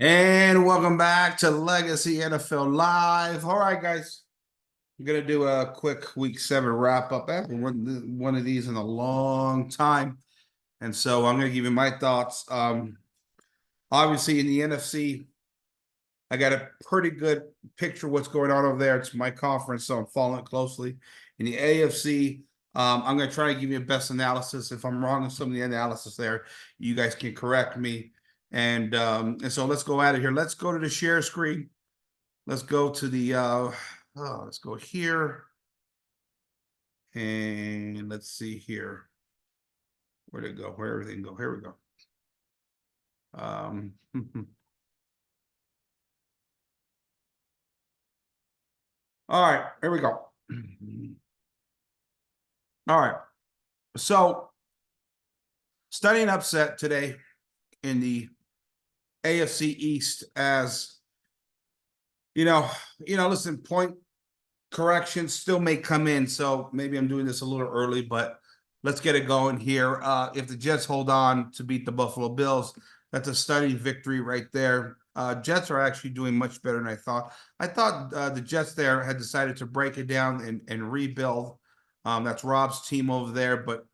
And welcome back to Legacy NFL Live. All right, guys, I'm gonna do a quick Week 7 wrap up. I haven't run one of these in a long time, and so I'm gonna give you my thoughts. Obviously, in the NFC, I got a pretty good picture of what's going on over there. It's my conference, so I'm following it closely. In the AFC, I'm gonna try to give you a best analysis. If I'm wrong in some of the analysis there, you guys can correct me. And so let's go at it here. Let's go to the share screen. Let's go to the let's go here. And let's see here. Where'd it go? Where everything go? Here we go. All right, here we go. All right. So stunning upset today in the AFC East as listen, point corrections still may come in, so maybe I'm doing this a little early, but let's get it going here. If the Jets hold on to beat the Buffalo Bills, that's a stunning victory right there. Jets are actually doing much better than I thought. I thought the Jets there had decided to break it down and rebuild. That's Rob's team over there, but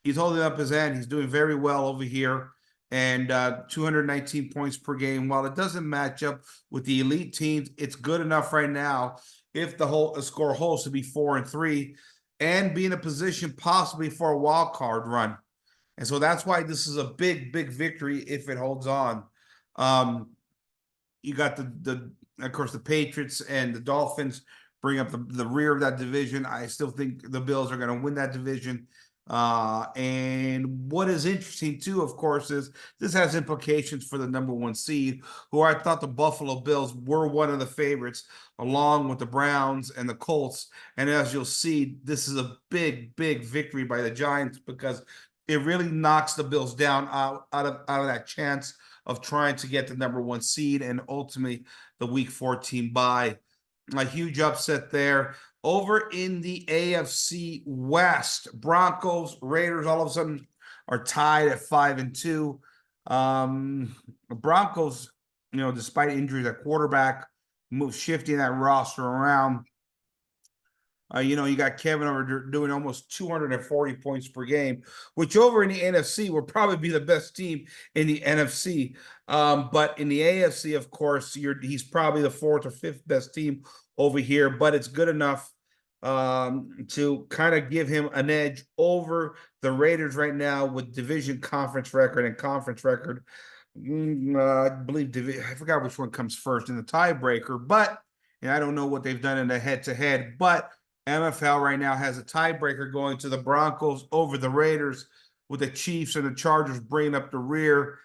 he's holding up his end. He's doing very well over here. And 219 points per game. While it doesn't match up with the elite teams, it's good enough right now if the score holds to be 4-3 and be in a position possibly for a wild card run. And so that's why this is a big, big victory if it holds on. You got the of course the Patriots and the Dolphins bring up the rear of that division. I still think the Bills are going to win that division. And what is interesting too, of course, is this has implications for the number 1 seed, who I thought the Buffalo Bills were one of the favorites, along with the Browns and the Colts. And as you'll see, this is a big, big victory by the Giants because it really knocks the Bills down out of that chance of trying to get the number 1 seed and ultimately the Week 14 bye. A huge upset there. Over in the AFC West, Broncos, Raiders all of a sudden are tied at 5-2. Broncos, despite injuries at quarterback, shifting that roster around. You got Kevin over doing almost 240 points per game, which over in the NFC will probably be the best team in the NFC. But in the AFC, of course, he's probably the 4th or 5th best team over here, but it's good enough to kind of give him an edge over the Raiders right now with division conference record and conference record. I believe I forgot which one comes first in the tiebreaker, but I don't know what they've done in the head-to-head, but MFL right now has a tiebreaker going to the Broncos over the Raiders, with the Chiefs and the Chargers bringing up the rear.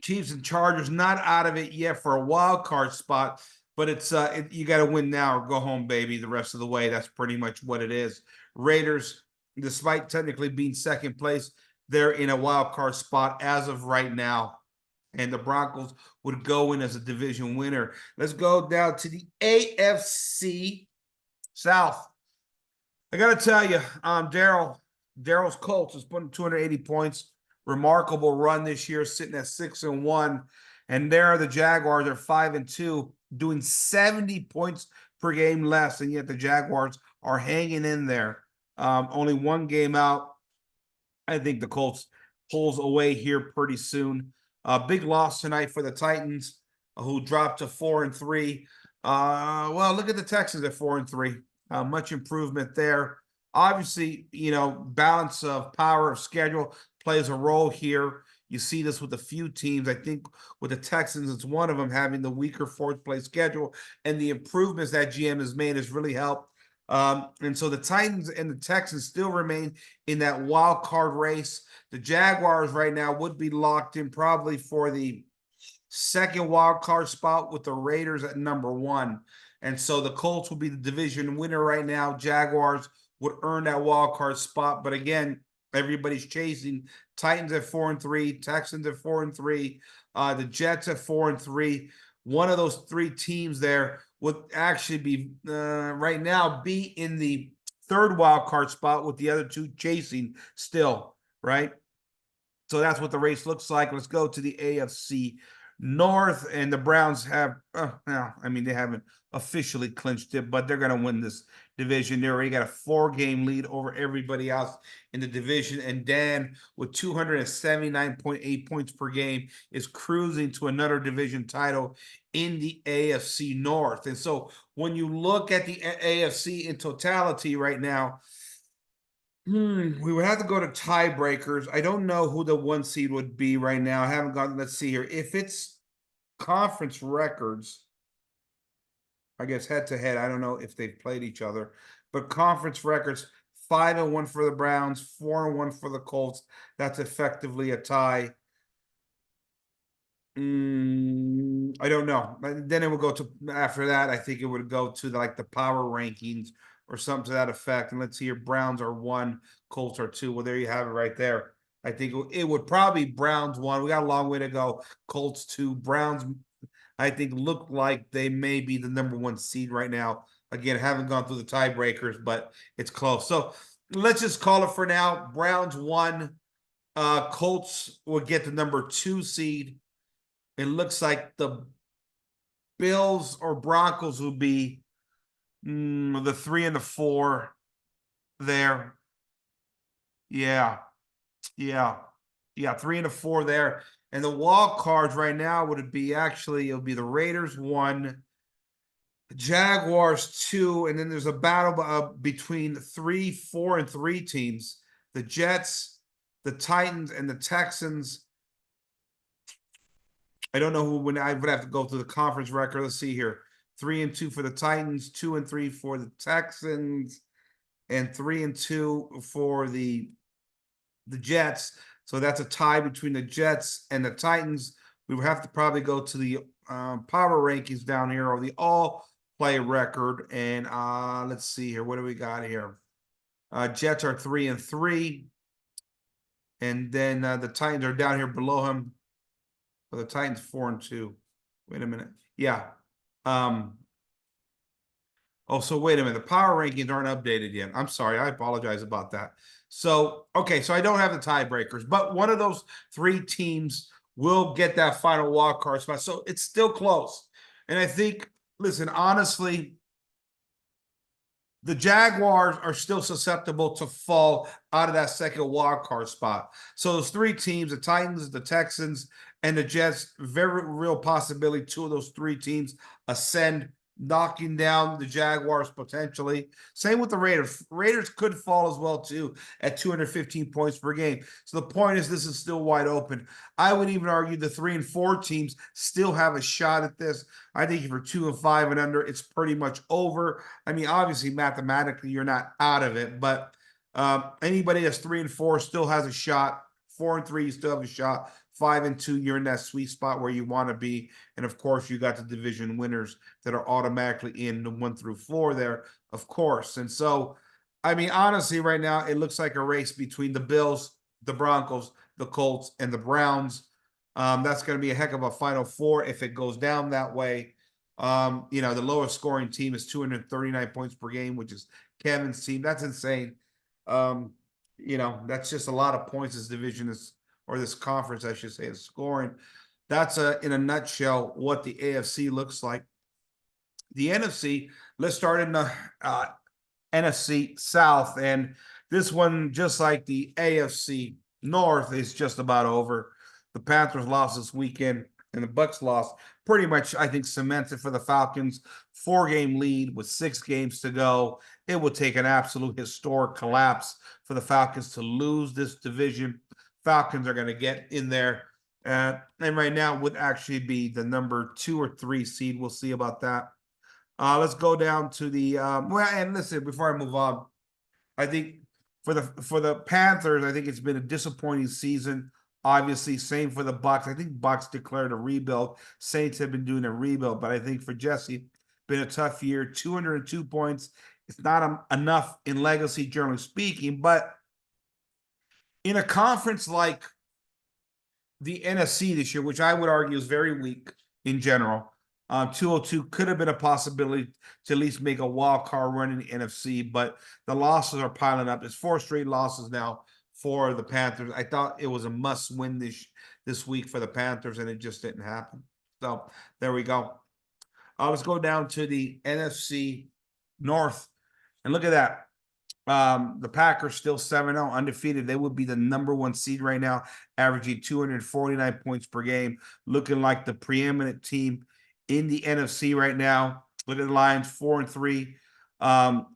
Chiefs and Chargers not out of it yet for a wild card spot, but you got to win now or go home, baby, the rest of the way. That's pretty much what it is. Raiders, despite technically being second place, they're in a wild card spot as of right now. And the Broncos would go in as a division winner. Let's go down to the AFC South. I got to tell you, Daryl's Colts is putting 280 points. Remarkable run this year, sitting at 6-1. And there are the Jaguars are 5-2, doing 70 points per game less. And yet the Jaguars are hanging in there. Only one game out. I think the Colts pulls away here pretty soon. Big loss tonight for the Titans, who dropped to 4-3. Well, look at the Texans at 4-3. Much improvement there. Obviously, balance of power of schedule plays a role here. You see this with a few teams. I think with the Texans, it's one of them having the weaker 4th place schedule, and the improvements that GM has made has really helped. And so the Titans and the Texans still remain in that wild card race. The Jaguars right now would be locked in probably for the 2nd wild card spot, with the Raiders at number 1. And so the Colts will be the division winner right now. Jaguars would earn that wild card spot. But again, everybody's chasing. Titans at 4-3, Texans at 4-3, the Jets at 4-3. One of those 3 teams there would actually be right now be in the 3rd wild card spot, with the other 2 chasing still, right? So that's what the race looks like. Let's go to the AFC North, and the Browns have, well, I mean, they haven't officially clinched it, but they're going to win this division. They already got a 4-game lead over everybody else in the division. And Dan, with 279.8 points per game, is cruising to another division title in the AFC North. And so when you look at the AFC in totality right now, we would have to go to tiebreakers. I don't know who the 1 seed would be right now. I haven't gotten, let's see here. If it's conference records, I guess head to head, I don't know if they've played each other, but conference records, 5-1 for the Browns, 4-1 for the Colts. That's effectively a tie. I don't know. Then it would go to, after that, I think it would go to like the power rankings or something to that effect. And let's see here, Browns are 1, Colts are 2. Well, there you have it right there. I think it would probably Browns 1. We got a long way to go. Colts 2. Browns, I think, look like they may be the number 1 seed right now. Again, haven't gone through the tiebreakers, but it's close. So let's just call it for now. Browns 1. Colts will get the number 2 seed. It looks like the Bills or Broncos will be the 3 and the 4 there. Yeah. 3 and the 4 there. And the wild cards right now would it be actually, it'll be the Raiders 1, Jaguars 2, and then there's a battle between 3, 4, and 3 teams. The Jets, the Titans, and the Texans. I don't know who when I would have to go through the conference record. Let's see here. 3 and 2 for the Titans, 2 and 3 for the Texans, and 3 and 2 for the Jets. So that's a tie between the Jets and the Titans. We would have to probably go to the power rankings down here or the all play record. And let's see here. What do we got here? Jets are 3 and 3. And then the Titans are down here below him. Well, the Titans 4 and 2. Wait a minute. Yeah. Oh, so wait a minute. The power rankings aren't updated yet. I'm sorry. I apologize about that. So, okay, so I don't have the tiebreakers, but one of those 3 teams will get that final wild card spot. So it's still close. And I think, listen, honestly, the Jaguars are still susceptible to fall out of that second wild card spot. So those 3 teams, the Titans, the Texans, and the Jets, very real possibility 2 of those 3 teams ascend, knocking down the Jaguars potentially. Same with the Raiders. Raiders could fall as well too at 215 points per game. So the point is this is still wide open. I would even argue the 3 and 4 teams still have a shot at this. I think if you're 2 and 5 and under, it's pretty much over. I mean, obviously mathematically you're not out of it, but anybody that's 3 and 4 still has a shot. 4 and 3, you still have a shot. 5 and 2, you're in that sweet spot where you want to be. And of course, you got the division winners that are automatically in the 1 through 4 there, of course. And so, I mean, honestly, right now, it looks like a race between the Bills, the Broncos, the Colts, and the Browns. That's going to be a heck of a Final Four if it goes down that way. The lowest scoring team is 239 points per game, which is Kevin's team. That's insane. That's just a lot of points this division is, or this conference, I should say, is scoring. That's in a nutshell what the AFC looks like. The NFC, let's start in the NFC South. And this one, just like the AFC North, is just about over. The Panthers lost this weekend, and the Bucs lost. Pretty much, I think, cemented for the Falcons. 4-game lead with 6 games to go. It would take an absolute historic collapse for the Falcons to lose this division. Falcons are going to get in there. And right now would actually be the number 2 or 3 seed. We'll see about that. Let's go down to the and listen, before I move on, I think for the Panthers, I think it's been a disappointing season. Obviously, same for the Bucs. I think Bucs declared a rebuild. Saints have been doing a rebuild, but I think for Jesse, been a tough year. 202 points. It's not enough in legacy, generally speaking, but in a conference like the NFC this year, which I would argue is very weak in general, 202 could have been a possibility to at least make a wild card run in the NFC, but the losses are piling up. There's 4 straight losses now for the Panthers. I thought it was a must win this week for the Panthers, and it just didn't happen. So there we go. Let's go down to the NFC North, and look at that. The Packers still 7-0, undefeated. They would be the number one seed right now, averaging 249 points per game, looking like the preeminent team in the NFC right now. Look at the Lions, 4-3.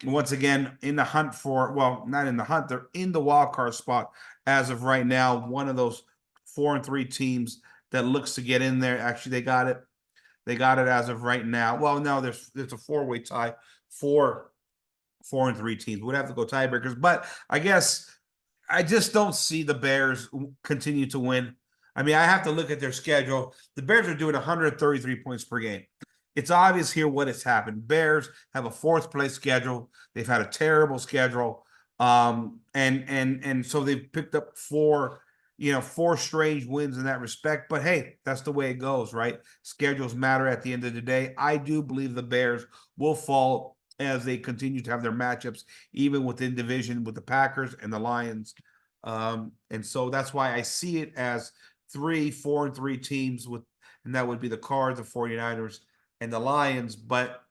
Once again, in the hunt for, well, not in the hunt, they're in the wild card spot as of right now. One of those 4-3 teams that looks to get in there. Actually, they got it. They got it as of right now. Well, no, there's a four-way tie for 4-3 teams. Would have to go tiebreakers, but I guess I just don't see the Bears continue to win. I mean, I have to look at their schedule. The Bears are doing 133 points per game. It's obvious here what has happened. Bears have a fourth place schedule. They've had a terrible schedule. And so they've picked up four strange wins in that respect. But hey, that's the way it goes, right? Schedules matter at the end of the day. I do believe the Bears will fall as they continue to have their matchups, even within division with the Packers and the Lions. And so that's why I see it as 4-3 teams and that would be the Cards, the 49ers, and the Lions. But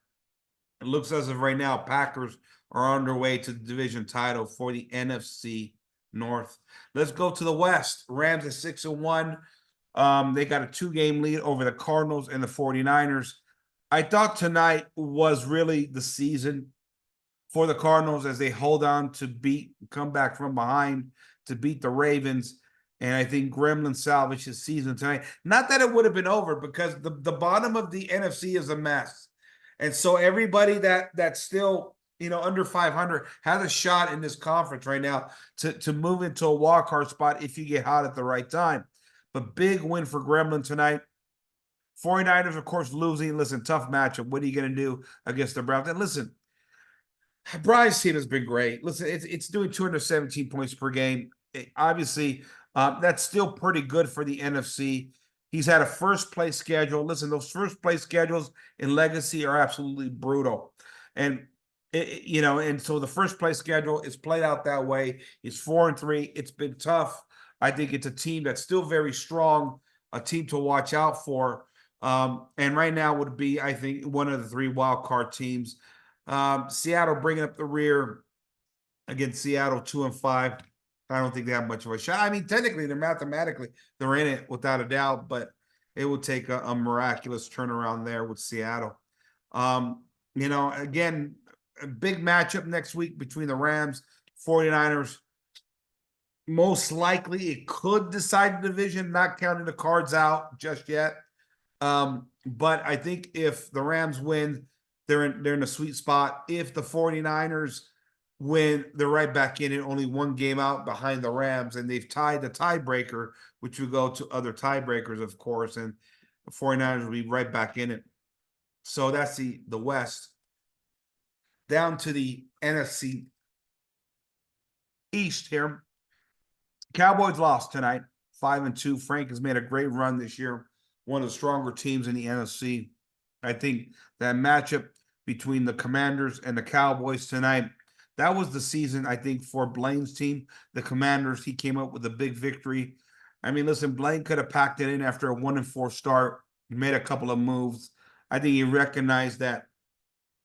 it looks as of right now, Packers are underway to the division title for the NFC North. Let's go to the West. Rams at 6-1. They got a 2-game lead over the Cardinals and the 49ers. I thought tonight was really the season for the Cardinals as they hold on to come back from behind to beat the Ravens. And I think Gremlin salvaged his season tonight. Not that it would have been over, because the bottom of the NFC is a mess. And so everybody that's still under 500 has a shot in this conference right now to move into a wild card spot if you get hot at the right time. But big win for Gremlin tonight. 49ers, of course, losing. Listen, tough matchup. What are you going to do against the Browns? And listen, Brian's team has been great. Listen, it's doing 217 points per game. Obviously, that's still pretty good for the NFC. He's had a first-place schedule. Listen, those first-place schedules in Legacy are absolutely brutal. And, and so the first-place schedule is played out that way. It's 4-3. It's been tough. I think it's a team that's still very strong, a team to watch out for. And right now would be, I think, one of the 3 wild card teams. Seattle bringing up the rear against Seattle 2-5. I don't think they have much of a shot. I mean, technically, they're in it without a doubt, but it would take a miraculous turnaround there with Seattle. Again, a big matchup next week between the Rams, 49ers. Most likely, it could decide the division, not counting the Cards out just yet. But I think if the Rams win, they're in a sweet spot. If the 49ers win, they're right back in it, only 1 game out behind the Rams, and they've tied the tiebreaker, which will go to other tiebreakers, of course, and the 49ers will be right back in it. So that's the West. Down to the NFC East here. Cowboys lost tonight, 5-2. Frank has made a great run this year, one of the stronger teams in the NFC. I think that matchup between the Commanders and the Cowboys tonight, that was the season, I think, for Blaine's team. The Commanders, he came up with a big victory. I mean, listen, Blaine could have packed it in after a 1-4 start. He made a couple of moves. I think he recognized that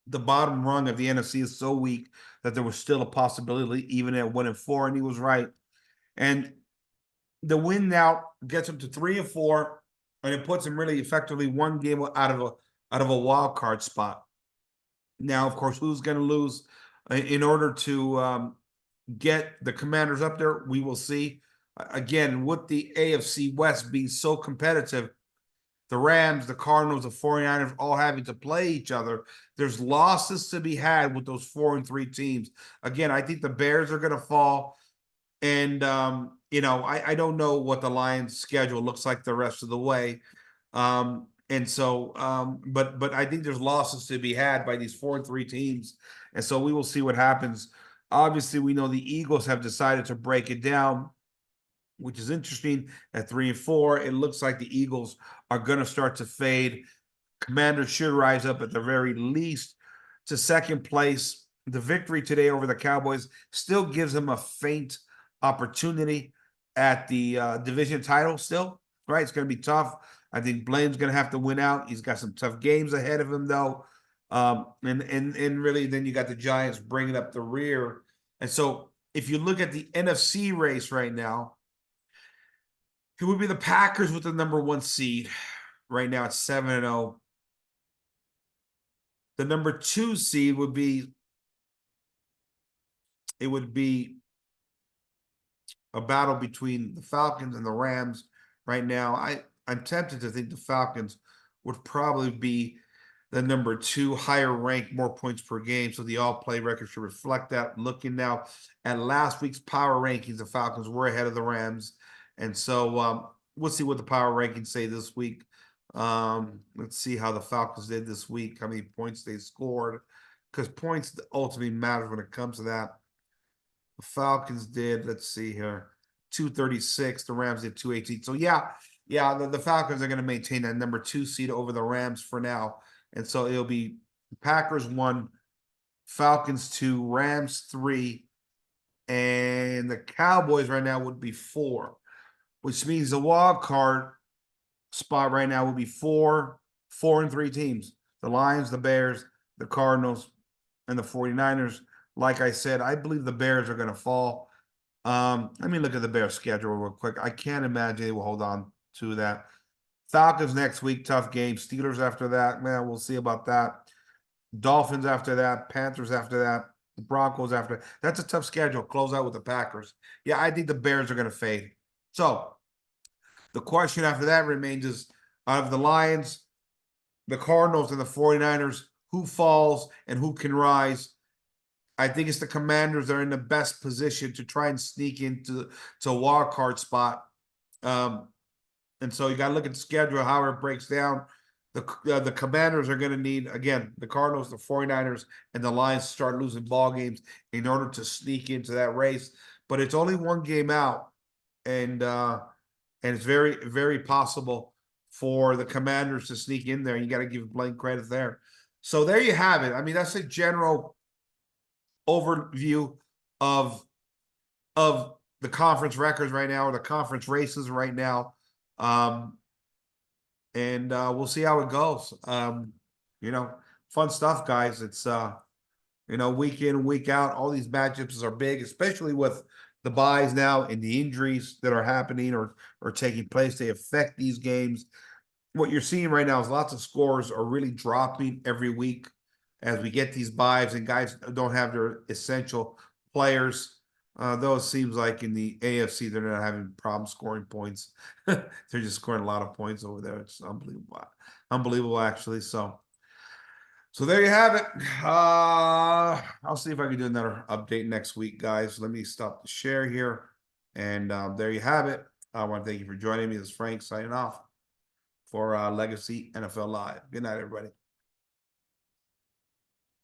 the bottom rung of the NFC is so weak that there was still a possibility even at 1-4, and he was right. And the win now gets him to 3-4, and it puts him really effectively 1 game out of a wild card spot. Now, of course, who's going to lose in order to get the Commanders up there? We will see. Again, with the AFC West being so competitive, the Rams, the Cardinals, the 49ers all having to play each other, there's losses to be had with those 4-3 teams. Again, I think the Bears are going to fall. And, I don't know what the Lions' schedule looks like the rest of the way. And so, but I think there's losses to be had by these 4-3 teams. And so we will see what happens. Obviously, we know the Eagles have decided to break it down, which is interesting. At 3-4, it looks like the Eagles are going to start to fade. Commanders should rise up at the very least to second place. The victory today over the Cowboys still gives them a faint opportunity at the division title still. right? It's going to be tough. I think Blaine's going to have to win out. He's got some tough games ahead of him, though. And really, then you got the Giants bringing up the rear. And so, if you look at the NFC race right now, it would be the Packers with the #1 seed. Right now, it's 7-0. The #2 seed would be a battle between the Falcons and the Rams. Right now, I'm tempted to think the Falcons would probably be the #2, higher rank, more points per game. So the all-play record should reflect that. Looking now at last week's power rankings, the Falcons were ahead of the Rams, and so we'll see what the power rankings say this week. Let's see how the Falcons did this week, how many points they scored, because points ultimately matter when it comes to that. The Falcons did, let's see here, 236. The Rams did 218. So yeah, the Falcons are going to maintain that #2 seed over the Rams for now. And so it'll be Packers 1, Falcons 2, Rams 3, and the Cowboys right now would be 4, which means the wild card spot right now would be 4 and 3 teams. The Lions, the Bears, the Cardinals, and the 49ers. Like I said, I believe the Bears are going to fall. Let me look at the Bears schedule real quick. I can't imagine they will hold on to that. Falcons next week, tough game. Steelers after that, man, we'll see about that. Dolphins after that, Panthers after that, the Broncos after. That's a tough schedule. Close out with the Packers. Yeah, I think the Bears are going to fade. So the question after that remains is, out of the Lions, the Cardinals, and the 49ers, who falls and who can rise? I think it's the Commanders that are in the best position to try and sneak into a wild card spot. And so you got to look at the schedule, how it breaks down. The Commanders are going to need, again, the Cardinals, the 49ers, and the Lions to start losing ball games in order to sneak into that race. But it's only one game out, and it's very, very possible for the Commanders to sneak in there. You got to give Blaine credit there. So there you have it. I mean, that's a general overview of the conference records right now, or the conference races right now. And we'll see how it goes. Fun stuff, guys. It's week in, week out, all these matchups are big, especially with the buys now and the injuries that are happening or taking place. They affect these games. What you're seeing right now is lots of scores are really dropping every week as we get these buys and guys don't have their essential players. Though it seems like in the AFC, they're not having problems scoring points. They're just scoring a lot of points over there. It's unbelievable. Unbelievable, actually. So there you have it. I'll see if I can do another update next week, guys. Let me stop the share here. And there you have it. I want to thank you for joining me. This is Frank signing off for Legacy NFL Live. Good night, everybody.